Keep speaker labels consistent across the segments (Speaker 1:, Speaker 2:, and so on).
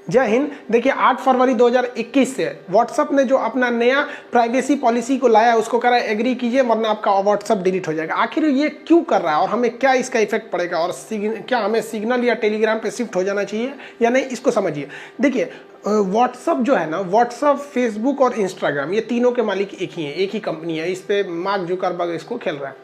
Speaker 1: जय हिंद। देखिए 8 फरवरी 2021 से व्हाट्सएप ने जो अपना नया प्राइवेसी पॉलिसी को लाया उसको करा एग्री कीजिए वरना आपका व्हाट्सएप डिलीट हो जाएगा। आखिर ये क्यों कर रहा है और हमें क्या इसका इफेक्ट पड़ेगा और क्या हमें सिग्नल या टेलीग्राम पे शिफ्ट हो जाना चाहिए या नहीं, इसको समझिए। देखिए व्हाट्सअप जो है ना, व्हाट्सअप, फेसबुक और इंस्टाग्राम ये तीनों के मालिक एक ही हैं, एक ही कंपनी है। इस पे मार्क जुकरबर्ग इसको खेल रहा है।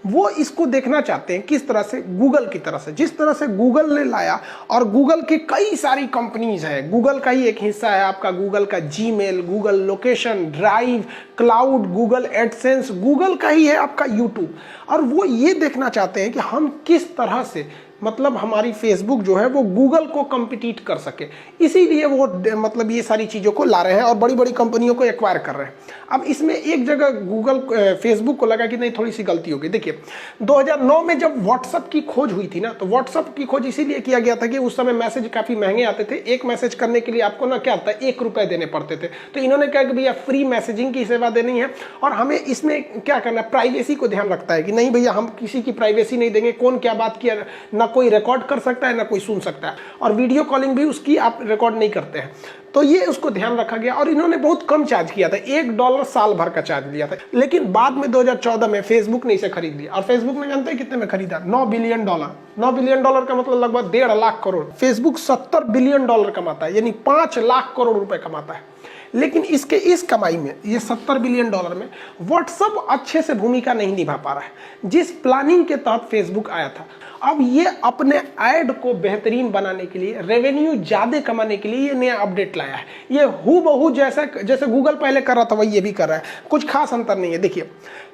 Speaker 1: वो इसको देखना चाहते हैं किस तरह से, गूगल की तरह से, जिस तरह से गूगल ने लाया। और गूगल की कई सारी कंपनीज है, गूगल का ही एक हिस्सा है आपका गूगल का Gmail, Google location, drive, cloud, Google AdSense, Google का ही है आपका यूट्यूब। और वो ये देखना चाहते हैं कि हम किस तरह से, मतलब हमारी फेसबुक जो है वो गूगल को कम्पिटिट कर सके, इसीलिए वो मतलब ये सारी चीज़ों को ला रहे हैं और बड़ी बड़ी कंपनियों को एक्वायर कर रहे हैं। अब इसमें एक जगह गूगल फेसबुक को लगा कि नहीं थोड़ी सी गलती होगी। देखिए 2009 में जब व्हाट्सअप की खोज हुई थी ना, तो व्हाट्सअप की खोज इसीलिए किया गया था कि उस समय मैसेज काफ़ी महंगे आते थे। एक मैसेज करने के लिए आपको ना क्या आता है, 1 रुपये देने पड़ते थे। तो इन्होंने कहा कि भैया फ्री मैसेजिंग की सेवा देनी है और हमें इसमें क्या करना है, प्राइवेसी को ध्यान रखता है कि नहीं भैया हम किसी की प्राइवेसी नहीं देंगे, कौन क्या बात किया ना कोई रिकॉर्ड कर सकता है ना कोई सुन सकता है, और वीडियो कॉलिंग भी उसकी आप रिकॉर्ड नहीं करते हैं। तो ये उसको ध्यान रखा गया और इन्होंने बहुत कम चार्ज किया था, $1 साल भर का चार्ज लिया था। लेकिन बाद में 2014 में फेसबुक ने इसे खरीद लिया और फेसबुक ने जानते हैं कितने में खरीदा, $9 बिलियन। $9 बिलियन का मतलब लगभग 1.5 लाख करोड़। फेसबुक $70 बिलियन कमाता है, यानी 5 लाख करोड़ रुपए कमाता है। लेकिन इसके इस कमाई में, ये $70 बिलियन में, व्हाट्सएप अच्छे से भूमिका नहीं निभा पा रहा है जिस प्लानिंग के तहत फेसबुक आया था। अब ये अपने ऐड को बेहतरीन बनाने के लिए, रेवेन्यू ज़्यादा कमाने के लिए ये नया अपडेट लाया है। ये हूबहू जैसे गूगल पहले कर रहा था वही ये भी कर रहा है, कुछ खास अंतर नहीं है। देखिए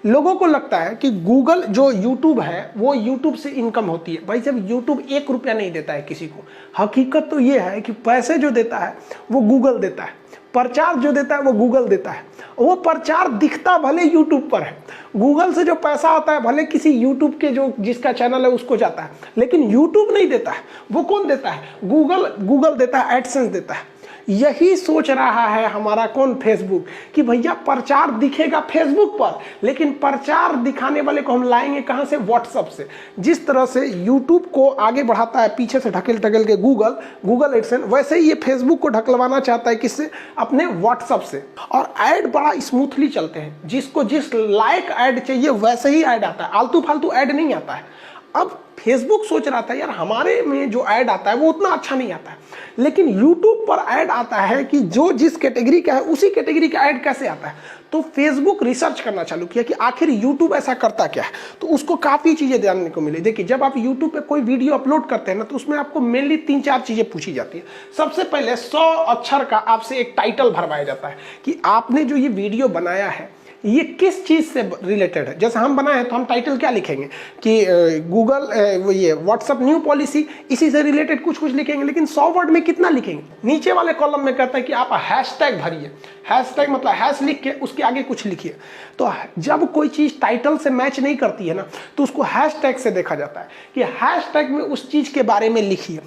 Speaker 1: लोगों को लगता है कि गूगल जो यूट्यूब है वो यूट्यूब से इनकम होती है। भाई जब यूट्यूब 1 रुपया नहीं देता है किसी को, हकीकत तो ये है कि पैसे जो देता है वो गूगल देता है, प्रचार जो देता है वो गूगल देता है। वो प्रचार दिखता भले यूट्यूब पर है, गूगल से जो पैसा आता है भले किसी यूट्यूब के जो जिसका चैनल है उसको जाता है, लेकिन यूट्यूब नहीं देता है। वो कौन देता है? गूगल देता है, एडसेंस देता है। यही सोच रहा है हमारा कौन, फेसबुक, कि भैया प्रचार दिखेगा फेसबुक पर, लेकिन प्रचार दिखाने वाले को हम लाएंगे कहां से? व्हाट्सएप से। जिस तरह से यूट्यूब को आगे बढ़ाता है पीछे से ढकेल के गूगल एडसेंस, वैसे ही ये फेसबुक को ढकलवाना चाहता है किससे? अपने व्हाट्सएप से। और ऐड बड़ा स्मूथली चलते हैं, जिसको जिस लायक ऐड चाहिए वैसे ही ऐड आता है, आलतू फालतू ऐड नहीं आता है। अब फेसबुक सोच रहा था यार हमारे में जो ऐड आता है वो उतना अच्छा नहीं आता है, लेकिन यूट्यूब पर ऐड आता है कि जो जिस कैटेगरी का है उसी कैटेगरी का ऐड कैसे आता है। तो फेसबुक रिसर्च करना चालू किया कि आखिर यूट्यूब ऐसा करता क्या है। तो उसको काफ़ी चीज़ें जानने को मिली। देखिए जब आप यूट्यूब पे कोई वीडियो अपलोड करते हैं ना, तो उसमें आपको मेनली 3-4 चीज़ें पूछी जाती है। सबसे पहले 100 अक्षर का आपसे एक टाइटल भरवाया जाता है कि आपने जो ये वीडियो बनाया है ये किस चीज़ से रिलेटेड है। जैसे हम बनाए हैं तो हम टाइटल क्या लिखेंगे कि गूगल ये व्हाट्सएप न्यू पॉलिसी, इसी से रिलेटेड कुछ लिखेंगे। लेकिन 100 वर्ड में कितना लिखेंगे? नीचे वाले कॉलम में कहता है कि आप हैशटैग भरिए। हैशटैग मतलब हैश लिख के उसके आगे कुछ लिखिए। तो जब कोई चीज़ टाइटल से मैच नहीं करती है ना, तो उसको हैशटैग से देखा जाता है कि हैशटैग में उस चीज़ के बारे में लिखिए।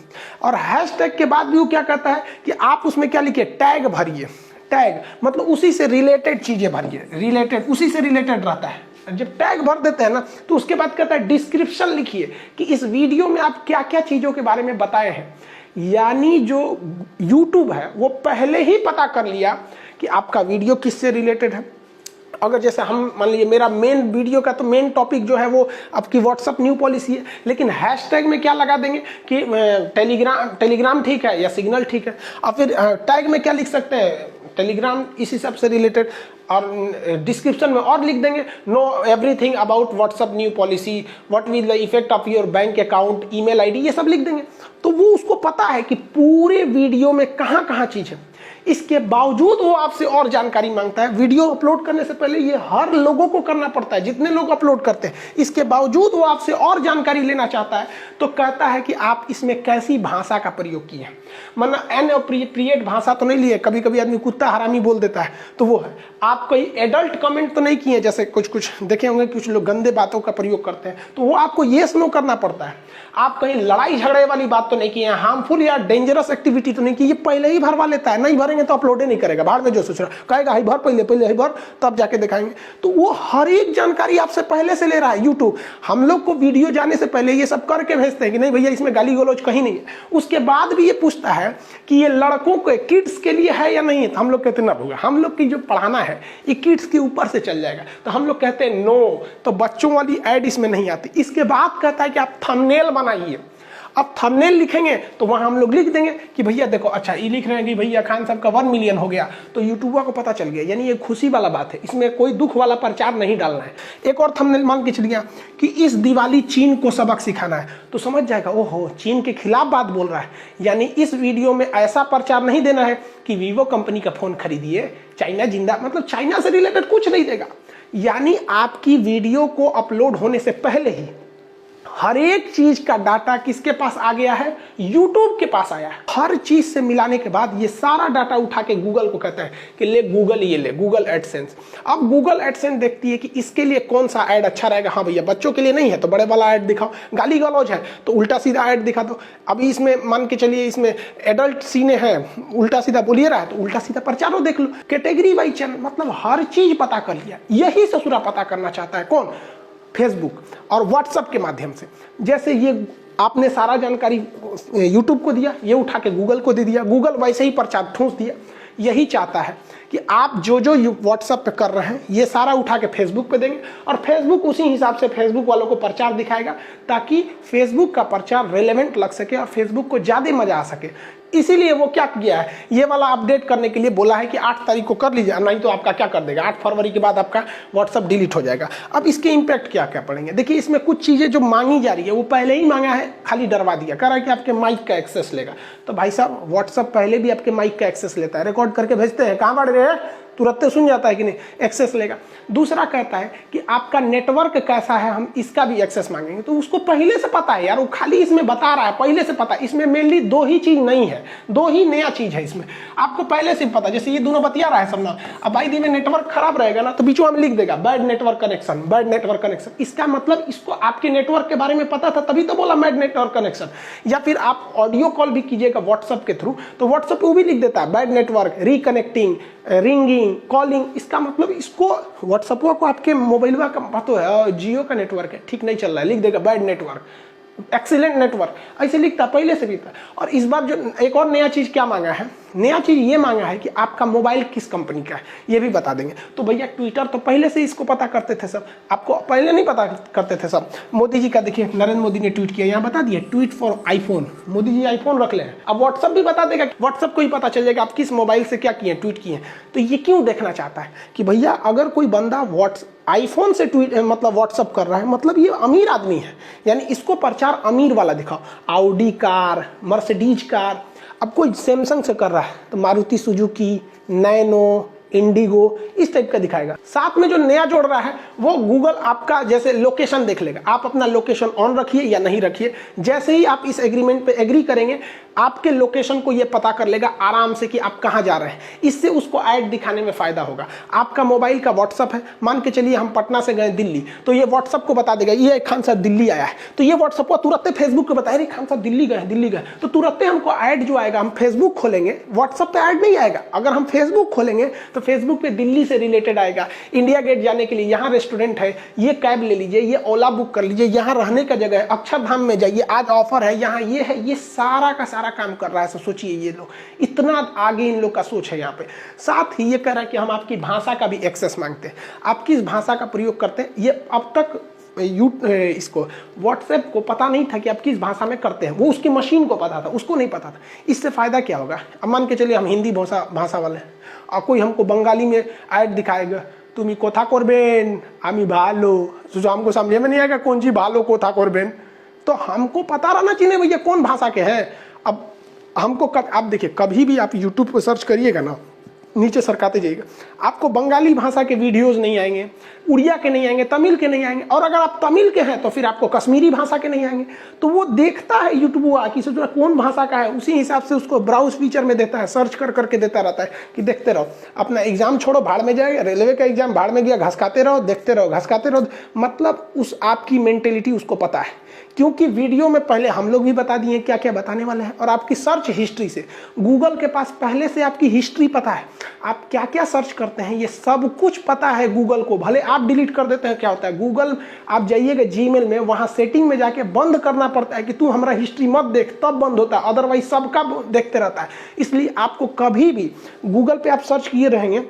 Speaker 1: और हैशटैग के बाद भी वो क्या कहता है कि आप उसमें क्या लिखिए? टैग भरिए। टैग मतलब उसी से रिलेटेड चीजें भरिए, रिलेटेड उसी से रिलेटेड रहता है। जब टैग भर देते हैं ना, तो उसके बाद कहता है डिस्क्रिप्शन लिखिए कि इस वीडियो में आप क्या क्या चीजों के बारे में बताए हैं। यानी जो YouTube है वो पहले ही पता कर लिया कि आपका वीडियो किससे रिलेटेड है। अगर जैसे हम मान लीजिए मेरा मेन वीडियो का तो मेन टॉपिक जो है वो आपकी व्हाट्सएप न्यू पॉलिसी है, लेकिन हैशटैग में क्या लगा देंगे कि टेलीग्राम ठीक है या सिग्नल ठीक है। और फिर टैग में क्या लिख सकते हैं? टेलीग्राम इसी सब से रिलेटेड। और डिस्क्रिप्शन में और लिख देंगे know everything about WhatsApp new policy, what will the effect of your bank account, email ID, ये सब लिख देंगे। तो वो उसको पता है कि पूरे वीडियो में कहाँ कहाँ चीज़ है। इसके बावजूद वो आपसे और जानकारी मांगता है। वीडियो अपलोड करने से पहले ये हर लोगों को करना पड़ता है, जितने लोग अपलोड करते हैं। इसके बावजूद वो आपसे और जानकारी लेना चाहता है, तो कहता है कि आप इसमें कैसी भाषा का प्रयोग किए, मतलब अनअप्रोप्रिएट भाषा तो नहीं लिए। कभी कभी आदमी कुत्ता हरामी बोल देता है, तो वो है। आप कोई एडल्ट कमेंट तो नहीं किए, जैसे कुछ देखे होंगे कुछ लोग गंदे बातों का प्रयोग करते हैं, तो वो आपको येस नो करना पड़ता है। आप कहीं लड़ाई झगड़े वाली बात तो नहीं किए, हार्मफुल या डेंजरस एक्टिविटी तो नहीं की, ये पहले ही भरवा लेता है। नहीं भरेंगे दिखाएंगे तो अपलोड ही नहीं करेगा, भाड़ में जो सोच रहा, कहेगा हाई भर पहले, पहले हाई भर तब जाके दिखाएंगे। तो वो हर एक जानकारी आपसे पहले से ले रहा है यूट्यूब। हम लोग को वीडियो जाने से पहले ये सब करके भेजते हैं कि नहीं भैया इसमें गाली गलौज कहीं नहीं है, उसके बाद भी ये पूछता है कि ये लड़कों के किड्स के लिए है या नहीं है, तो हम लोग कहते हैं ना भैया हम लोग की जो पढ़ाना है ये किड्स के ऊपर से चल जाएगा, तो हम लोग कहते हैं नो, तो बच्चों वाली ऐड इसमें नहीं आती। इसके बाद कहता है कि आप थंबनेल बनाइए। अब थंबनेल लिखेंगे तो वहां हम लोग लिख देंगे कि भैया देखो, अच्छा ये लिख रहे हैं कि भैया खान साहब का 1 मिलियन हो गया, तो यूट्यूबर को पता चल गया, यानी ये खुशी वाला बात है, इसमें कोई दुख वाला प्रचार नहीं डालना है। एक और थंबनेल मान के चलिए कि इस दिवाली चीन को सबक सिखाना है, तो समझ जाएगा ओहो चीन के खिलाफ बात बोल रहा है, यानी इस वीडियो में ऐसा प्रचार नहीं देना है कि वीवो कंपनी का फोन खरीदिए, चाइना जिंदा, मतलब चाइना से रिलेटेड कुछ नहीं देगा। यानी आपकी वीडियो को अपलोड होने से पहले ही हर एक चीज का डाटा किसके पास आ गया है, यूट्यूब के पास आया है। हर चीज से मिलाने के बाद ये सारा डाटा उठा के गूगल को कहता है कि ले गूगल, ये ले गूगल एडसेंस। अब गूगल एडसेंस देखती है कि इसके लिए कौन सा ऐड अच्छा रहेगा। हाँ भैया बच्चों के लिए नहीं है तो बड़े वाला ऐड दिखाओ, गाली गलौज है तो उल्टा सीधा ऐड दिखा दो। अभी इसमें मान के चलिए इसमें एडल्ट सीने हैं, उल्टा सीधा बोलिए रहा है तो उल्टा सीधा प्रचारो देख लो, कैटेगरी वाइज चैनल, मतलब हर चीज पता कर लिया। यही ससुरा पता करना चाहता है कौन, फेसबुक और व्हाट्सएप के माध्यम से। जैसे ये आपने सारा जानकारी यूट्यूब को दिया, ये उठा के गूगल को दे दिया, गूगल वैसे ही प्रचार ठूंस दिया। यही चाहता है कि आप जो जो व्हाट्सएप पे कर रहे हैं ये सारा उठा के फेसबुक पे देंगे और फेसबुक उसी हिसाब से फेसबुक वालों को प्रचार दिखाएगा, ताकि फेसबुक का प्रचार रेलेवेंट लग सके और फेसबुक को ज़्यादा मजा आ सके। इसीलिए वो क्या किया है, ये वाला अपडेट करने के लिए बोला है कि 8 तारीख को कर लीजिए, नहीं तो आपका क्या कर देगा, 8 फरवरी के बाद आपका व्हाट्सअप डिलीट हो जाएगा। अब इसके इम्पैक्ट क्या क्या पड़ेंगे, देखिए इसमें कुछ चीज़ें जो मांगी जा रही है वो पहले ही मांगा है, खाली डरवा दिया, कह रहा है कि आपके माइक का एक्सेस लेगा। तो भाई साहब व्हाट्सअप पहले भी आपके माइक का एक्सेस लेता है, रिकॉर्ड करके भेजते हैं, कहाँ बढ़ रहे हैं, तुरंत सुन जाता है कि नहीं, एक्सेस लेगा। दूसरा कहता है कि आपका नेटवर्क कैसा है, हम इसका भी एक्सेस मांगेंगे। तो उसको पहले से पता है यार, वो खाली इसमें बता रहा है पहले से पता है। इसमें मेनली 2 ही चीज नहीं है, 2 ही नया चीज है इसमें, आपको पहले से पता। जैसे ये दोनों बतिया रहा है सब ना, अब भाई दी में नेटवर्क खराब रहेगा ना तो बीचों में लिख देगा bad network connection, bad network connection. इसका मतलब इसको आपके नेटवर्क के बारे में पता था तभी तो बोला बैड नेटवर्क कनेक्शन। या फिर आप ऑडियो कॉल भी कीजिएगा व्हाट्सएप के थ्रू तो व्हाट्सएप पे वो भी लिख देता है bad network, reconnecting, ringing, calling. इसका मतलब इसको व्हाट्सएप को आपके मोबाइल का पता है जियो का नेटवर्क है, ठीक नहीं चल रहा है, लिख देगा बैड नेटवर्क, एक्सीलेंट नेटवर्क, ऐसे लिखता पहले से भी था। और इस बार जो एक और नया चीज क्या मांगा है, नया चीज ये मांगा है कि आपका मोबाइल किस कंपनी का है ये भी बता देंगे। तो भैया ट्विटर तो पहले से इसको पता करते थे सब, आपको पहले नहीं पता करते थे सब। मोदी जी का देखिए, नरेंद्र मोदी ने ट्वीट किया, यहाँ बता दिया tweet for iPhone, Modi ji iPhone रख ले। अब व्हाट्सएप भी बता देगा, व्हाट्सएप को ही पता चल जाएगा आप किस मोबाइल से क्या किए, ट्वीट किए। तो ये क्यों देखना चाहता है कि भैया अगर कोई बंदा आईफोन से ट्वीट मतलब व्हाट्सअप कर रहा है मतलब ये अमीर आदमी है, यानी इसको प्रचार अमीर वाला दिखाओ। ऑडी कार, मर्सिडीज कार, अब कोई सैमसंग से कर रहा है तो मारुति सुजुकी, नैनो, इंडिगो, इस टाइप का दिखाएगा। साथ में जो नया जोड़ रहा है वो गूगल आपका जैसे लोकेशन देख लेगा, आप अपना लोकेशन ऑन रखिए या नहीं रखिए। जैसे ही आप इस एग्रीमेंट पे एग्री करेंगे आपके लोकेशन को ये पता कर लेगा आराम से कि आप कहाँ जा रहे हैं। इससे उसको ऐड दिखाने में फायदा होगा। आपका मोबाइल का व्हाट्सअप है, मान के चलिए हम पटना से गए दिल्ली, तो ये व्हाट्सअप को बता देगा ये खान साहब दिल्ली आया है, तो ये व्हाट्सअप को तुरंत फेसबुक को बताए रे खान साहब दिल्ली गए, दिल्ली गए, तो तुरंत हमको ऐड जो आएगा, हम फेसबुक खोलेंगे व्हाट्सअप पे ऐड नहीं आएगा। अगर हम फेसबुक खोलेंगे तो फेसबुक पे दिल्ली से रिलेटेड आएगा, इंडिया गेट जाने के लिए यहाँ रेस्टोरेंट है, ये कैब ले लीजिए, ये ओला बुक कर लीजिए, यहाँ रहने का जगह है, अक्षरधाम में जाइए, आज ऑफर है, यहाँ ये है, ये सारा का सारा काम कर रहा है। तो सोचिए ये लोग इतना आगे इन लोग का सोच है यहाँ पे। साथ ही ये कह रहा है कि हम आपकी भाषा का भी एक्सेस मांगते हैं, आप किस भाषा का प्रयोग करते हैं। ये अब तक इसको व्हाट्सएप को पता नहीं था कि आप किस भाषा में करते हैं, वो उसकी मशीन को पता था, उसको नहीं पता था। इससे फायदा क्या होगा, अब मान के चलिए हम हिंदी भाषा वाले हैं और कोई हमको बंगाली में ऐड दिखाएगा, तुम कोथा करबेन आमी भालो, जो हमको समझे में नहीं आएगा कौन सी भालो कोथा करबेन, तो हमको पता रहना चाहिए भैया कौन भाषा के हैं। अब हमको आप देखिए कभी भी आप यूट्यूब पर सर्च करिएगा ना, नीचे सरकाते जाइएगा, आपको बंगाली भाषा के वीडियोस नहीं आएंगे, उड़िया के नहीं आएंगे, तमिल के नहीं आएंगे, और अगर आप तमिल के हैं तो फिर आपको कश्मीरी भाषा के नहीं आएंगे। तो वो देखता है यूट्यूब कि सोचना कौन भाषा का है, उसी हिसाब से उसको ब्राउज फीचर में देता है, सर्च कर करके देता रहता है कि देखते रहो। अपना एग्जाम छोड़ो भाड़ में जाएगा, रेलवे का एग्जाम भाड़ में गया, घसकाते रहो, देखते रहो, घसकाते रहो। मतलब उस आपकी मेंटेलिटी उसको पता है क्योंकि वीडियो में पहले हम लोग भी बता दिए क्या क्या बताने वाले हैं, और आपकी सर्च हिस्ट्री से गूगल के पास पहले से आपकी हिस्ट्री पता है, आप क्या क्या सर्च करते हैं ये सब कुछ पता है गूगल को। भले आप डिलीट कर देते हैं, क्या होता है गूगल, आप जाइएगा जीमेल में, वहाँ सेटिंग में जाके बंद करना पड़ता है कि तू हमारा हिस्ट्री मत देख, तब बंद होता है, अदरवाइज सबका देखते रहता है। इसलिए आपको कभी भी गूगल पे आप सर्च किए रहेंगे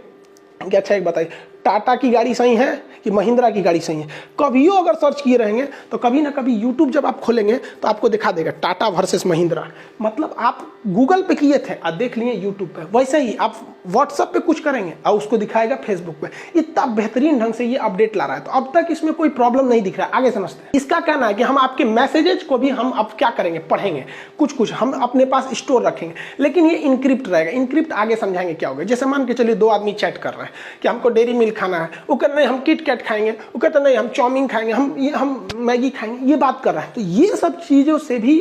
Speaker 1: कि अच्छा एक बताइए टाटा की गाड़ी सही है कि महिंद्रा की गाड़ी सही है, कभी अगर सर्च किए रहेंगे तो कभी ना कभी यूट्यूब जब आप खोलेंगे तो आपको दिखा देगा टाटा वर्सेस महिंद्रा, मतलब आप गूगल पे किए थे और देख लिए यूट्यूब पे। वैसे ही आप व्हाट्सएप पे कुछ करेंगे और उसको दिखाएगा फेसबुक पे। इतना बेहतरीन ढंग से ये अपडेट ला रहा है, तो अब तक इसमें कोई प्रॉब्लम नहीं दिख रहा है। आगे समझते हैं। इसका कहना है कि हम आपके मैसेजेस को भी हम अब क्या करेंगे, पढ़ेंगे, कुछ हम अपने पास स्टोर रखेंगे, लेकिन ये इनक्रिप्ट रहेगा। इनक्रिप्ट आगे समझाएंगे क्या होगा। जैसे मान के चलिए दो आदमी चैट कर रहे हैं कि हमको डेयरी मिल्क खाना है, वो कहते नहीं हम किट कैट खाएंगे, वो कहते नहीं हम चाउमीन खाएंगे, हम मैगी खाएंगे, ये बात कर रहा है। तो ये सब चीज़ों से भी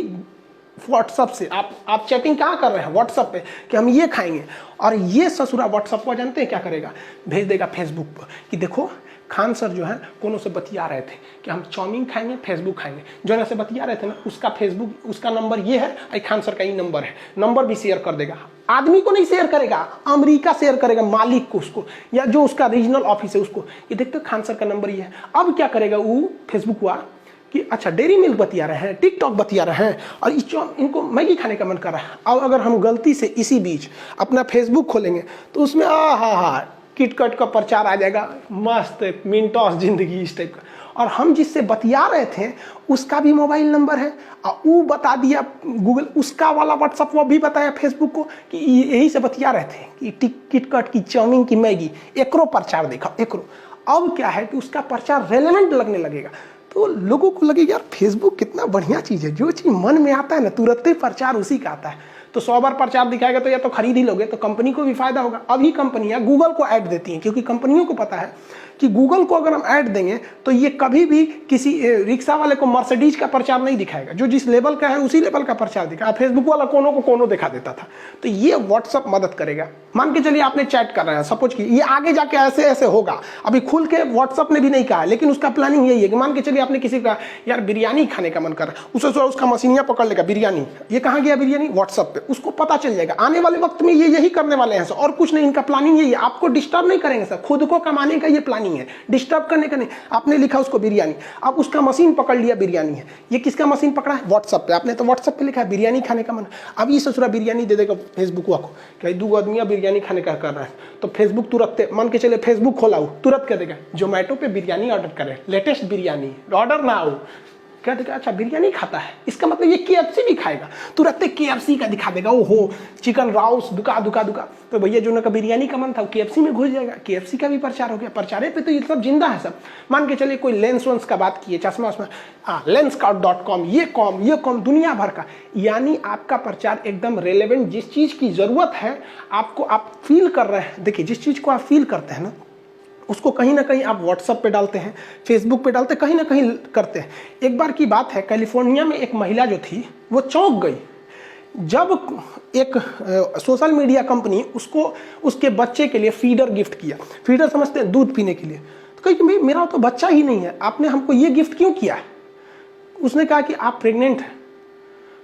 Speaker 1: व्हाट्सअप से आप चैटिंग कहाँ कर रहे हैं, व्हाट्सअप पे, कि हम ये खाएंगे, और ये ससुरा व्हाट्सअप पर जानते हैं क्या करेगा, भेज देगा फेसबुक पर कि देखो खान सर जो है कोनो से बतिया रहे थे कि हम चाउमीन खाएंगे, फेसबुक खाएंगे, जो से बतिया रहे थे ना उसका फेसबुक, उसका नंबर ये है, आई खान सर का ये नंबर है, नंबर भी शेयर कर देगा। आदमी को नहीं शेयर करेगा, अमेरिका शेयर करेगा, मालिक को, उसको, या जो उसका रीजनल ऑफिस है उसको, ये देखते खान सर का नंबर ये है। अब क्या करेगा वो फेसबुक हुआ कि अच्छा डेयरी मिल्क बतिया रहे हैं, टिकटॉक बतिया रहे हैं, और इनको मैगी खाने का मन कर रहा है। अब अगर हम गलती से इसी बीच अपना फेसबुक खोलेंगे तो उसमें हा किटकट का प्रचार आ जाएगा, मस्त मिनटॉस जिंदगी इस टाइप का, और हम जिससे बतिया रहे थे उसका भी मोबाइल नंबर है, और वो बता दिया गूगल, उसका वाला व्हाट्सअप वो भी बताया फेसबुक को कि यही से बतिया रहे थे कि किटकट की चाउमीन की मैगी, एकरो प्रचार देखा एकरो। अब क्या है कि उसका प्रचार रेलेवेंट लगने लगेगा, तो लोगों को लगेगा यार फेसबुक कितना बढ़िया चीज़ है, जो चीज़ मन में आता है ना तुरंत ही प्रचार उसी का आता है। तो 100 बार प्रचार दिखाएगा तो या तो खरीद ही लोगे, तो कंपनी को भी फायदा होगा। अभी कंपनियां गूगल को ऐड देती हैं, क्योंकि कंपनियों को पता है कि गूगल को अगर हम ऐड देंगे तो ये कभी भी किसी रिक्शा वाले को मर्सिडीज का प्रचार नहीं दिखाएगा, जो जिस लेवल का है उसी लेवल का प्रचार दिखाएगा। फेसबुक वाला कोनो को कोनो दिखा देता था, तो ये व्हाट्सअप मदद करेगा। मान के चलिए आपने चैट कर रहे हैं, सपोज कि ये आगे जाके ऐसे ऐसे होगा, अभी खुल के व्हाट्सअप ने भी नहीं कहा, लेकिन उसका प्लानिंग यही है कि मान के चलिए आपने किसी का यार बिरयानी खाने का मन कर रहा है, उसे उसका मशीनिया पकड़ लेगा बिरयानी, ये कहाँ गया बिरयानी, व्हाट्सअप पे, उसको पता चल जाएगा। आने वाले वक्त में ये यही करने वाले हैं सर, और कुछ नहीं, इनका प्लानिंग यही है, आपको डिस्टर्ब नहीं करेंगे सर, खुद को कमाने का ये प्लानिंग है, डिस्टर्ब करने का नहीं। आपने लिखा उसको बिरयानी, अब उसका मशीन पकड़ लिया बिरयानी है, ये किसका मशीन पकड़ा है, व्हाट्सएप पे, आपने तो व्हाट्सएप पे लिखा है बिरयानी खाने का मन, अब ये ससुरा बिरयानी दे देगा फेसबुक को कि दो आदमी बिरयानी खाने का कर रहा है, तो फेसबुक तुरंत, मान के चले फेसबुक खोला हो, तुरंत कह देगा जोमेटो पे बिरयानी ऑर्डर करें, लेटेस्ट बिरयानी ऑर्डर ना हो, क्या देखा अच्छा बिरयानी खाता है, इसका मतलब ये KFC भी खाएगा, तुरंत KFC का दिखा देगा, ओहो चिकन राउस दुका दुका दुका, तो भैया जो का बिरयानी का मन था वो KFC में घुस जाएगा, KFC का भी प्रचार हो गया। प्रचारे पे तो ये सब जिंदा है सब। मान के चलिए कोई लेंस वेंस का बात किए, चश्मा वश्मा, lenskart.com, ये कॉम दुनिया भर का, यानी आपका प्रचार एकदम रेलेवेंट, जिस चीज़ की ज़रूरत है आपको, आप फील कर रहे हैं। देखिए जिस चीज़ को आप फील करते हैं ना उसको कहीं ना कहीं आप व्हाट्सएप पे डालते हैं, फेसबुक पे डालते हैं, कहीं ना कहीं करते हैं। एक बार की बात है, कैलिफोर्निया में एक महिला जो थी वो चौंक गई जब एक सोशल मीडिया कंपनी उसको उसके बच्चे के लिए फीडर गिफ्ट किया। फीडर समझते हैं दूध पीने के लिए, तो कही कि भाई मेरा तो बच्चा ही नहीं है, आपने हमको ये गिफ्ट क्यों किया। उसने कहा कि आप प्रेग्नेंट हैं।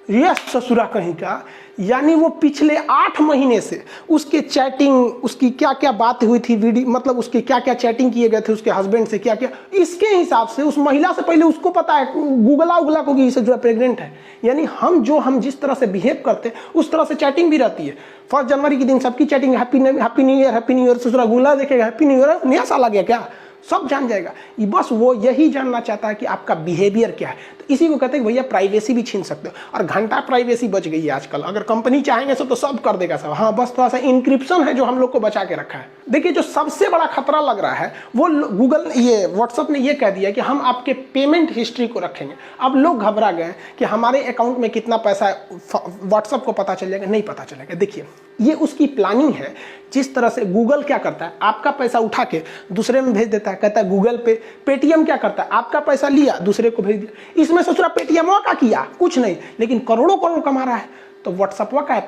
Speaker 1: यस ससुरा कहीं का, यानी वो पिछले 8 महीने से उसके चैटिंग, उसकी क्या क्या बात हुई थी, वीडियो मतलब उसके क्या क्या चैटिंग किए गए थे उसके हस्बैंड से, क्या क्या, इसके हिसाब से उस महिला से पहले उसको पता है, गूगला उगला को कि इसे जो है प्रेग्नेंट है। यानी हम जिस तरह से बिहेव करते हैं उस तरह से चैटिंग भी रहती है। 1 जनवरी के दिन सबकी चैटिंग हैप्पी न्यू ईयर, ससुरा गुला देखेगा हैप्पी न्यू ईयर, नया साल आ गया क्या, सब जान जाएगा। बस वो यही जानना चाहता है कि आपका बिहेवियर क्या है। तो इसी को कहते हैं भैया प्राइवेसी भी छीन सकते हो, और घंटा प्राइवेसी बच गई है आजकल। अगर कंपनी चाहेंगे तो सब कर देगा सब। हाँ बस थोड़ा सा इंक्रिप्शन है जो हम लोग को बचा के रखा है। देखिए जो सबसे बड़ा खतरा लग रहा है वो गूगल, ये व्हाट्सएप ने ये कह दिया कि हम आपके पेमेंट हिस्ट्री को रखेंगे। अब लोग घबरा गए कि हमारे अकाउंट में कितना पैसा है व्हाट्सएप को पता चल जाएगा, नहीं पता चलेगा। देखिए ये उसकी प्लानिंग है। जिस तरह से गूगल क्या करता है, आपका पैसा उठा के दूसरे में भेज देता है, कहता है गूगल पे। पेटीएम क्या करता है, आपका पैसा लिया दूसरे को भेज दिया। इसमें सोच रहा पेटीएम का किया कुछ नहीं, लेकिन करोड़ों करोड़ कमा रहा है। तो व्हाट्सएप का है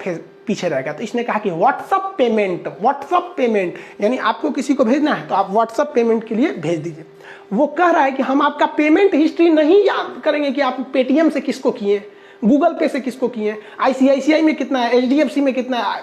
Speaker 1: पीछे रह गया। तो इसने कहा कि व्हाट्सअप पेमेंट यानी आपको किसी को भेजना है तो आप व्हाट्सअप पेमेंट के लिए भेज दीजिए। वो कह रहा है कि हम आपका पेमेंट हिस्ट्री नहीं याद करेंगे कि आप पेटीएम से किसको किए, गूगल पे से किसको किए, आईसीआईसीआई में कितना है, एचडीएफसी में कितना है,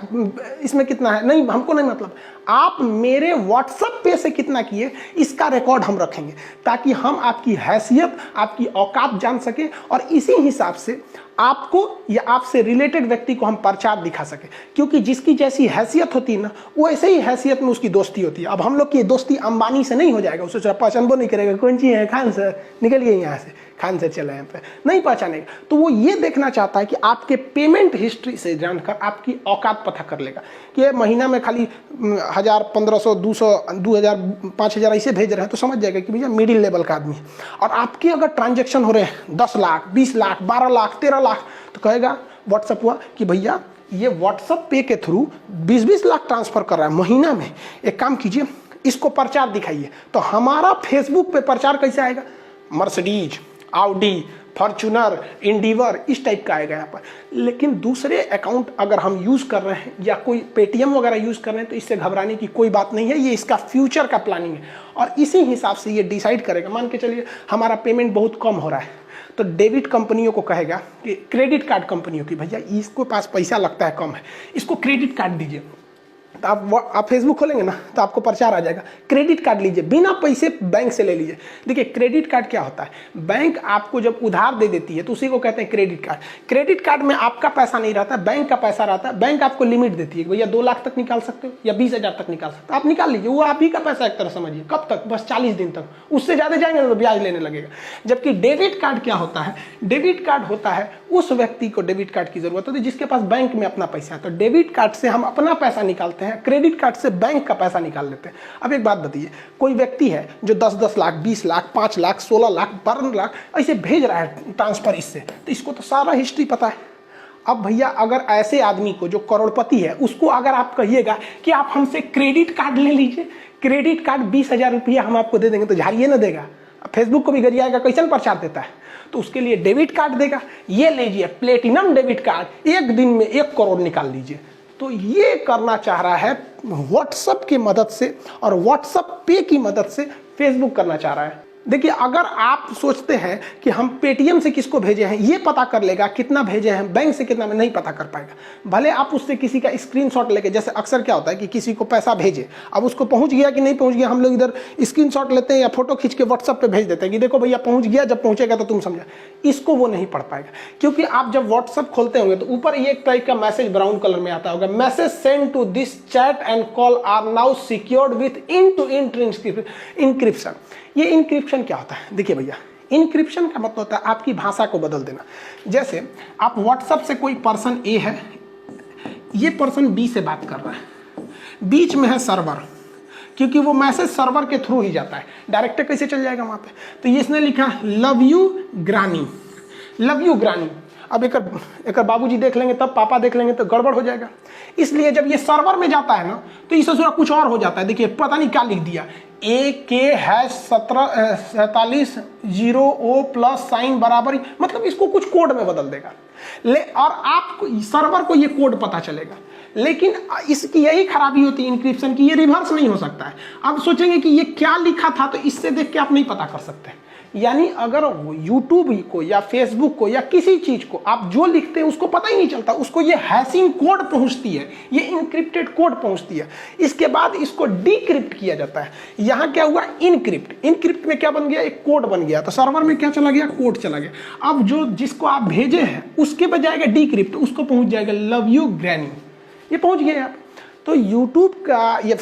Speaker 1: इसमें कितना है, नहीं हमको नहीं मतलब, आप मेरे व्हाट्सएप पे से कितना किए इसका रिकॉर्ड हम रखेंगे ताकि हम आपकी हैसियत, आपकी औकात जान सके और इसी हिसाब से आपको या आपसे रिलेटेड व्यक्ति को हम प्रचार दिखा सके। क्योंकि जिसकी जैसी हैसियत होती है ना वो ऐसे ही हैसियत में उसकी दोस्ती होती है। अब हम लोग की दोस्ती अंबानी से नहीं हो जाएगा, उसे पहचान नहीं करेगा, कौन सी है खान सर, निकलिए यहाँ से, खान सर चले यहाँ पे, नहीं पहचानेगा। तो वो ये देखना चाहता है कि आपके पेमेंट हिस्ट्री से जानकर आपकी औकात पता कर लेगा कि ये महीना में खाली 1000, 1500, 200, 2000, 5000 ऐसे भेज रहे हैं तो समझ जाएगा कि भैया मिडिल लेवल का आदमी है। और आपके अगर ट्रांजेक्शन हो रहे हैं 10 लाख, 20 लाख, 12 लाख, 13 लाख, तो कहेगा व्हाट्सअप हुआ कि भैया ये व्हाट्सअप पे के थ्रू 20-20 लाख ट्रांसफर कर रहा है महीना में, एक काम कीजिए इसको प्रचार दिखाइए। तो हमारा फेसबुक पे प्रचार कैसे आएगा, मर्सिडीज, ऑडी, फॉर्च्यूनर, इंडिवर, इस टाइप का आएगा यहाँ पर। लेकिन दूसरे अकाउंट अगर हम यूज़ कर रहे हैं या कोई पेटीएम वगैरह यूज़ कर रहे हैं तो इससे घबराने की कोई बात नहीं है, ये इसका फ्यूचर का प्लानिंग है और इसी हिसाब से ये डिसाइड करेगा। मान के चलिए हमारा पेमेंट बहुत कम हो रहा है तो डेबिट कंपनियों को कहेगा कि क्रेडिट कार्ड कंपनियों की, भैया इसको पास पैसा लगता है कम है, इसको क्रेडिट कार्ड दीजिए। तो आप फेसबुक खोलेंगे ना तो आपको प्रचार आ जाएगा, क्रेडिट कार्ड लीजिए, बिना पैसे बैंक से ले लीजिए। देखिए क्रेडिट कार्ड क्या होता है, बैंक आपको जब उधार दे देती है तो उसी को कहते हैं क्रेडिट कार्ड। क्रेडिट कार्ड में आपका पैसा नहीं रहता, बैंक का पैसा रहता है। बैंक आपको लिमिट देती है कि भैया 2 लाख तक निकाल सकते हो या 20,000 तक निकाल सकते हो, आप निकाल लीजिए, वो आप ही का पैसा एक तरह समझिए। कब तक, बस 40 दिन तक, उससे ज़्यादा जाएंगे तो ब्याज लेने लगेगा। जबकि डेबिट कार्ड क्या होता है, डेबिट कार्ड होता है उस व्यक्ति को डेबिट कार्ड की जरूरत होती है जिसके पास बैंक में अपना पैसा है। तो डेबिट कार्ड से हम अपना पैसा निकालते हैं, क्रेडिट कार्ड से बैंक का पैसा निकाल लेते हैं। अब एक बात बताइए, कोई व्यक्ति है जो 10-10 लाख, 20 लाख, 5 लाख, 16 लाख, 12 लाख ऐसे भेज रहा है ट्रांसफर इससे, तो इसको तो सारा हिस्ट्री पता है। अब भैया अगर ऐसे आदमी को जो करोड़पति है उसको अगर आप कहिएगा कि आप हमसे क्रेडिट कार्ड ले लीजिए, क्रेडिट कार्ड 20,000 रुपया हम आपको दे देंगे, तो झाड़िए ना देगा। फेसबुक को भी गरियाएगा, कैसे प्रचार देता है, तो उसके लिए डेबिट कार्ड देगा, ये लीजिए प्लेटिनम डेबिट कार्ड, एक दिन में 1 करोड़ निकाल लीजिए। तो ये करना चाह रहा है व्हाट्सएप की मदद से और व्हाट्सएप पे की मदद से फेसबुक करना चाह रहा है। देखिए अगर आप सोचते हैं कि हम पेटीएम से किसको भेजे हैं ये पता कर लेगा, कितना भेजे हैं, बैंक से कितना में नहीं पता कर पाएगा। भले आप उससे किसी का स्क्रीनशॉट लेके, जैसे अक्सर क्या होता है कि किसी को पैसा भेजे, अब उसको पहुंच गया कि नहीं पहुंच गया, हम लोग इधर स्क्रीनशॉट लेते हैं या फोटो खींच के व्हाट्सएप पे भेज देते हैं कि देखो भैया पहुंच गया, जब पहुंचेगा तो तुम समझा। इसको वो नहीं पढ़ पाएगा क्योंकि आप जब व्हाट्सएप खोलते होंगे तो ऊपर ये एक टाइप का मैसेज ब्राउन कलर में आता होगा, message send to this chat and call are now secured with end encryption. ये इंक्रिप्शन क्या होता है, देखिए भैया इंक्रिप्शन का मतलब होता है आपकी भाषा को बदल देना। जैसे आप व्हाट्सएप से कोई पर्सन ए है, ये पर्सन बी से बात कर रहा है, बीच में है सर्वर, क्योंकि वो मैसेज सर्वर के थ्रू ही जाता है, डायरेक्ट कैसे चल जाएगा वहां पे। तो ये इसने लिखा love you granny, love you granny. अब एक बाबूजी देख लेंगे तब पापा देख लेंगे तो गड़बड़ हो जाएगा। इसलिए जब ये सर्वर में जाता है ना तो इससे थोड़ा कुछ और हो जाता है। देखिए पता नहीं क्या लिख दिया, AK#47 प्लस साइन बराबर, मतलब इसको कुछ कोड में बदल देगा और आपको सर्वर को ये कोड पता चलेगा। लेकिन इसकी यही खराबी होती है इंक्रिप्शन की, ये रिवर्स नहीं हो सकता है। आप सोचेंगे कि ये क्या लिखा था तो इससे देख के आप नहीं पता कर सकते। यानी अगर यूट्यूब को या फेसबुक को या किसी चीज को आप जो लिखते हैं उसको पता ही नहीं चलता, उसको ये हैशिंग कोड पहुंचती है, ये इनक्रिप्टेड कोड पहुंचती है। इसके बाद इसको डिक्रिप्ट किया जाता है। यहाँ क्या हुआ, इनक्रिप्ट। इनक्रिप्ट में क्या बन गया, एक कोड बन गया, तो सर्वर में क्या चला गया, कोड चला गया। अब जो जिसको आप भेजे हैं उसके पे जाएगा डिक्रिप्ट, उसको पहुंच जाएगा लव यू ग्रैनी, ये पहुंच गया आप। तो यूट्यूब का ये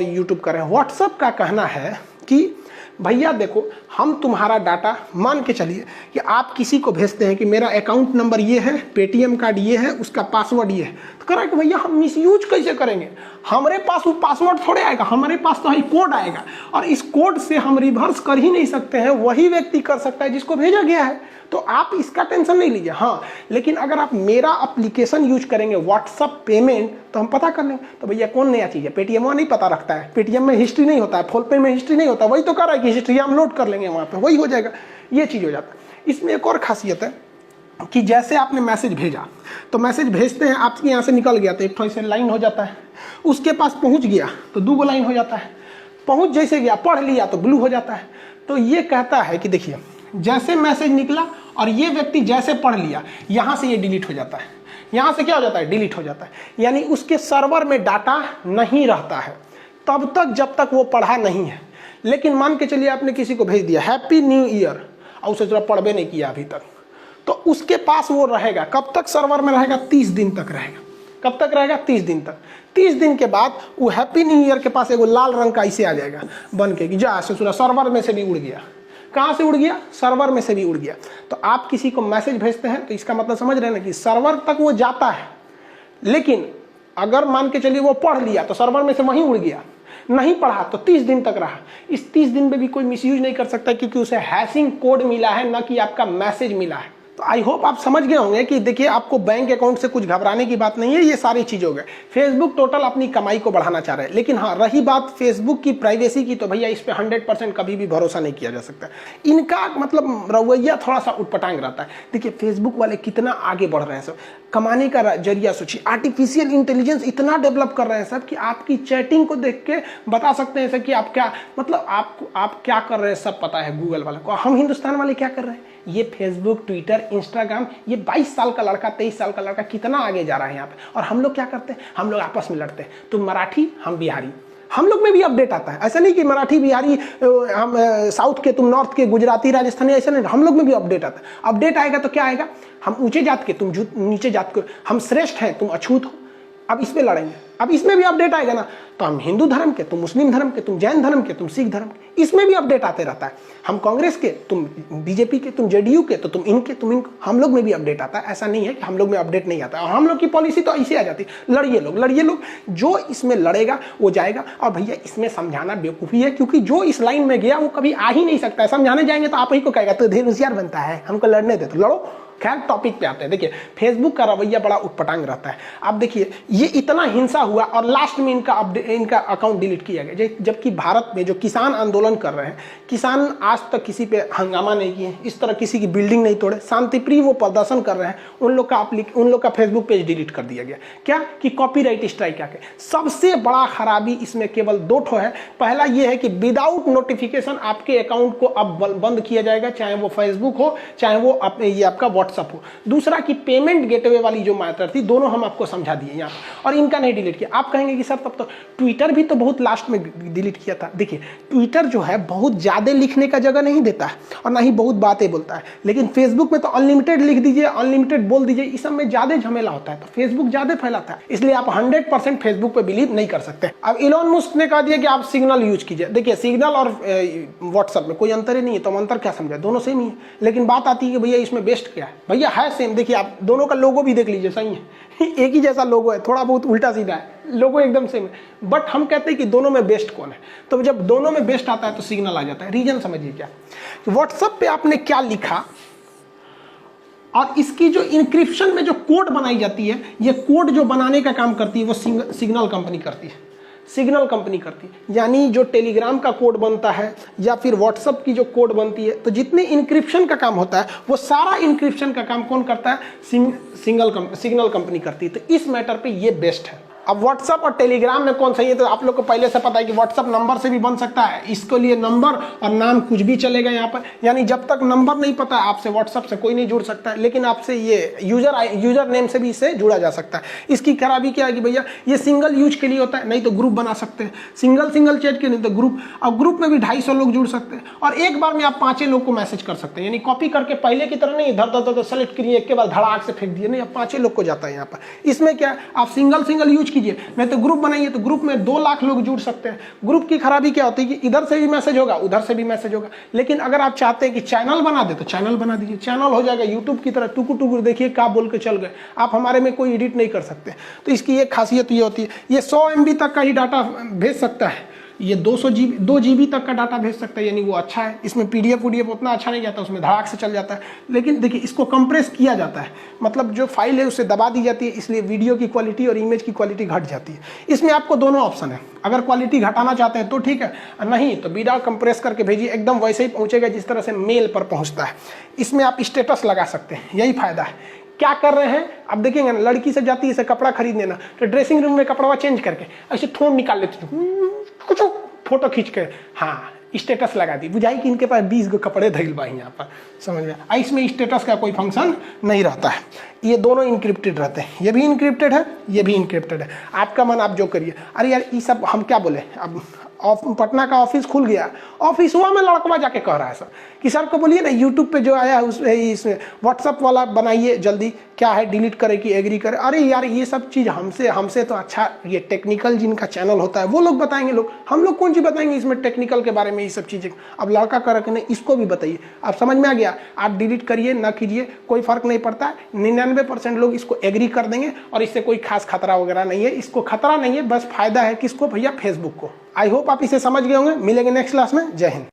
Speaker 1: यूट्यूब का व्हाट्सएप का कहना है कि भैया देखो हम तुम्हारा डाटा, मान के चलिए कि आप किसी को भेजते हैं कि मेरा अकाउंट नंबर ये है, पेटीएम कार्ड ये है, उसका पासवर्ड ये है, तो कह रहा है कि भैया हम मिसयूज कैसे करेंगे, हमारे पास वो पासवर्ड थोड़े आएगा, हमारे पास तो है कोड आएगा और इस कोड से हम रिवर्स कर ही नहीं सकते हैं, वही व्यक्ति कर सकता है जिसको भेजा गया है। तो आप इसका टेंशन नहीं लीजिए। हाँ लेकिन अगर आप मेरा एप्लीकेशन यूज करेंगे व्हाट्सएप पेमेंट तो हम पता कर लेंगे। तो भैया कौन नया चीज़ है, पेटीएम नहीं पता रखता है, पेटीएम में हिस्ट्री नहीं होता है, फोन पे में हिस्ट्री नहीं होता, वही तो कर रहा है कि हिस्ट्री हम लोड कर लेंगे वहाँ पे, वही हो जाएगा, ये चीज़ हो जाता है। इसमें एक और खासियत है, कि जैसे आपने मैसेज भेजा, तो मैसेज भेजते हैं आपके यहाँ से निकल गया तो एक ऐसे लाइन हो जाता है, उसके पास पहुँच गया तो 2 लाइन हो जाता है, पहुँच जैसे गया पढ़ लिया तो ब्लू हो जाता है। तो ये कहता है कि देखिए जैसे मैसेज निकला और ये व्यक्ति जैसे पढ़ लिया, यहाँ से ये डिलीट हो जाता है, यहाँ से क्या हो जाता है, डिलीट हो जाता है। यानी उसके सर्वर में डाटा नहीं रहता है तब तक जब तक वो पढ़ा नहीं है। लेकिन मान के चलिए आपने किसी को भेज दिया हैप्पी न्यू ईयर और उसे जरा पढ़ भी नहीं किया अभी तक, तो उसके पास वो रहेगा, कब तक सर्वर में रहेगा, 30 दिन तक रहेगा। कब तक रहेगा, 30 दिन तक। 30 दिन के बाद वो हैप्पी न्यू ईयर के पास एगो लाल रंग का ऐसे आ जाएगा बन के कि जा ससुरा सर्वर में से भी उड़ गया। कहाँ से उड़ गया, सर्वर में से भी उड़ गया। तो आप किसी को मैसेज भेजते हैं तो इसका मतलब समझ रहे हैं ना कि सर्वर तक वो जाता है, लेकिन अगर मान के चलिए वो पढ़ लिया तो सर्वर में से वहीं उड़ गया, नहीं पढ़ा तो 30 दिन तक रहा। इस 30 दिन में भी कोई मिसयूज नहीं कर सकता क्योंकि उसे हैशिंग कोड मिला है, ना कि आपका मैसेज मिला है। तो आई होप आप समझ गए होंगे कि देखिए आपको बैंक अकाउंट से कुछ घबराने की बात नहीं है, ये सारी चीज़ हो गए। फेसबुक टोटल अपनी कमाई को बढ़ाना चाह रहे हैं, लेकिन हाँ रही बात फेसबुक की प्राइवेसी की, तो भैया इस पे 100% कभी भी भरोसा नहीं किया जा सकता। इनका मतलब रवैया थोड़ा सा उटपटांग रहता है। देखिए फेसबुक वाले कितना आगे बढ़ रहे हैं सब, कमाने का जरिया सोचिए, आर्टिफिशियल इंटेलिजेंस इतना डेवलप कर रहे हैं सब कि आपकी चैटिंग को देख के बता सकते हैं सब कि आप क्या मतलब आप क्या कर रहे हैं सब पता है गूगल वाले को। हम हिंदुस्तान वाले क्या कर रहे हैं, ये फेसबुक, ट्विटर, इंस्टाग्राम, ये 22 साल का लड़का, 23 साल का लड़का कितना आगे जा रहा है यहाँ पे। और हम लोग क्या करते हैं, हम लोग आपस में लड़ते हैं, तुम मराठी हम बिहारी। हम लोग में भी अपडेट आता है, ऐसा नहीं कि मराठी बिहारी हम साउथ के तुम नॉर्थ के गुजराती राजस्थानी, ऐसा नहीं, हम लोग में भी अपडेट आता है। अपडेट आएगा तो क्या आएगा, हम ऊंचे जात के तुम नीचे जात के, हम श्रेष्ठ हैं तुम अछूत हो। अब इसमें लड़ेंगे, अब इसमें भी अपडेट आएगा ना, तो हम हिंदू धर्म के तुम मुस्लिम धर्म के, तुम जैन धर्म के तुम सिख धर्म के, इसमें भी अपडेट आते रहता है। हम कांग्रेस के तुम बीजेपी के, तुम जेडीयू के तो तुम इनके तुम इनको, हम लोग में भी अपडेट आता है। ऐसा नहीं है कि हम लोग में अपडेट नहीं आता है। और हम लोग की पॉलिसी तो ऐसी आ जाती है, लड़िए लोग, जो इसमें लड़ेगा वो जाएगा। और भैया इसमें समझाना बेवकूफ़ी है, क्योंकि जो इस लाइन में गया वो कभी आ ही नहीं सकता है। समझाने जाएंगे तो आप ही को कहेगा तो ढेर होशियार बनता है, हमको लड़ने दे तो लड़ो। खैर टॉपिक पे आते हैं। देखिए फेसबुक का रवैया बड़ा उटपटांग रहता है। अब देखिए ये इतना हिंसा हुआ और लास्ट में इनका अकाउंट डिलीट किया गया, जबकि भारत में जो किसान आंदोलन कर रहे हैं, किसान आज तक किसी पे हंगामा नहीं किए, इस तरह किसी की बिल्डिंग नहीं तोड़े, शांतिप्रिय वो प्रदर्शन कर रहे हैं, उन लोग का फेसबुक पेज डिलीट कर दिया गया। क्या कि कॉपीराइट स्ट्राइक आके। सबसे बड़ा खराबी इसमें केवल 2 ठो है। पहला ये है कि विदाउट नोटिफिकेशन आपके अकाउंट को अब बंद किया जाएगा, चाहे वो फेसबुक हो चाहे वो ये आपका व्हाट्सअप हो। दूसरा कि पेमेंट गेटवे वाली जो मैटर थी, दोनों हम आपको समझा दिए यहाँ, और इनका नहीं डिलीट किया। आप कहेंगे कि सर तब तो ट्विटर भी तो बहुत लास्ट में डिलीट किया था। देखिए ट्विटर जो है बहुत ज़्यादा लिखने का जगह नहीं देता है और ना ही बहुत बातें बोलता है, लेकिन फेसबुक में तो अनलिमिटेड लिख दीजिए, अनलिमिटेड बोल दीजिए, इस सब में ज़्यादा झमेला होता है, तो फेसबुक ज़्यादा फैलाता है। इसलिए आप 100% फेसबुक पे बिलीव नहीं कर सकते। अब इलॉन मस्क ने कहा दिया कि आप सिग्नल यूज कीजिए। देखिए सिग्नल और व्हाट्सएप में कोई अंतर ही नहीं है, तो हम अंतर क्या समझे, दोनों सेम ही है। लेकिन बात आती है कि भैया इसमें बेस्ट क्या है, भैया है सेम। देखिए आप दोनों का लोगो भी देख लीजिए, सही है, एक ही जैसा लोगो है, थोड़ा बहुत उल्टा सीधा है, लोगो एकदम सेम है, बट हम कहते हैं कि दोनों में बेस्ट कौन है। तो जब दोनों में बेस्ट आता है तो सिग्नल आ जाता है। रीजन समझिए क्या, व्हाट्सएप पे आपने क्या लिखा और इसकी जो इंक्रिप्शन में जो कोड बनाई जाती है, ये कोड जो बनाने का काम करती है वो सिग्नल कंपनी करती है। सिग्नल कंपनी करती है, यानी जो टेलीग्राम का कोड बनता है या फिर व्हाट्सएप की जो कोड बनती है, तो जितने इंक्रिप्शन का काम होता है वो सारा इंक्रिप्शन का काम कौन करता है, सिग्नल कंपनी करती है। तो इस मैटर पे ये बेस्ट है। अब व्हाट्सएप और टेलीग्राम में कौन सही है, तो आप लोग को पहले से पता है कि व्हाट्सएप नंबर से भी बन सकता है, इसके लिए नंबर और नाम कुछ भी चलेगा यहाँ पर। यानी जब तक नंबर नहीं पता है आपसे, व्हाट्सएप से कोई नहीं जुड़ सकता है, लेकिन आपसे ये यूजर नेम से भी इससे जुड़ा जा सकता है। इसकी खराबी क्या है कि भैया ये सिंगल यूज के लिए होता है, नहीं तो ग्रुप बना सकते हैं, सिंगल चैट के नहीं तो ग्रुप। अब ग्रुप में भी 250 लोग जुड़ सकते हैं और एक बार में आप 5 लोग को मैसेज कर सकते हैं। यानी कॉपी करके पहले की तरह नहीं धर सेलेक्ट करिए एक के बाद धड़ाक से फेंक दिए, नहीं, अब 5 लोग को जाता है यहाँ पर। इसमें क्या आप सिंगल यूज कीजिए, नहीं तो ग्रुप बनाइए, तो ग्रुप में 2 लाख लोग जुड़ सकते हैं। ग्रुप की खराबी क्या होती है कि इधर से भी मैसेज होगा, उधर से भी मैसेज होगा। लेकिन अगर आप चाहते हैं कि चैनल बना दे तो चैनल बना दीजिए, चैनल हो जाएगा यूट्यूब की तरह, टुकुर देखिए क्या बोल के चल गए, आप हमारे में कोई एडिट नहीं कर सकते। तो इसकी एक खासियत ये होती है, ये 100 MB तक का ही डाटा भेज सकता है, ये 2 GB तक का डाटा भेज सकता है, यानी वो अच्छा है। इसमें PDF उतना अच्छा नहीं जाता, उसमें धड़ाक से चल जाता है। लेकिन देखिए इसको कंप्रेस किया जाता है, मतलब जो फाइल है उसे दबा दी जाती है, इसलिए वीडियो की क्वालिटी और इमेज की क्वालिटी घट जाती है। इसमें आपको दोनों ऑप्शन है, अगर क्वालिटी घटाना चाहते हैं तो ठीक है, नहीं तो बिना कंप्रेस करके भेजिए, एकदम वैसे ही पहुँचेगा जिस तरह से मेल पर पहुँचता है। इसमें आप स्टेटस लगा सकते हैं, यही फायदा है। क्या कर रहे हैं अब देखेंगे ना, लड़की से जाती है इसे कपड़ा खरीदने ना, तो ड्रेसिंग रूम में कपड़ा चेंज करके ऐसे थोड़ा निकाल लेती हूँ, कुछ फोटो खींच के, हाँ स्टेटस लगा दी, बुझाई कि इनके पास 20 गो कपड़े धैल बा यहाँ पर, समझ में। इसमें स्टेटस का कोई फंक्शन नहीं रहता है। ये दोनों इनक्रिप्टेड रहते हैं, ये भी इनक्रिप्टेड है, ये भी इनक्रिप्टेड है। आपका मन आप जो करिए। अरे यार ये सब हम क्या बोले, अब पटना का ऑफिस खुल गया, ऑफिस हुआ में लड़कवा जाके कह रहा है सर कि सर को बोलिए ना यूट्यूब पे जो आया है उसमें व्हाट्सअप वाला बनाइए जल्दी, क्या है डिलीट करे कि एग्री करे। अरे यार ये सब चीज़ हमसे तो अच्छा ये टेक्निकल जिनका चैनल होता है वो लोग बताएंगे, हम लोग कौन सी बताएंगे इसमें टेक्निकल के बारे में, ये सब चीज़ें। अब लड़का कर रखे नहीं, इसको भी बताइए। अब समझ में आ गया, आप डिलीट करिए ना कीजिए कोई फर्क नहीं पड़ता, 99% लोग इसको एग्री कर देंगे और इससे कोई खास खतरा वगैरह नहीं है। इसको खतरा नहीं है, बस फायदा है किसको भैया, फेसबुक को। आई होप आप इसे समझ गए होंगे। मिलेंगे नेक्स्ट क्लास में। जय हिंद।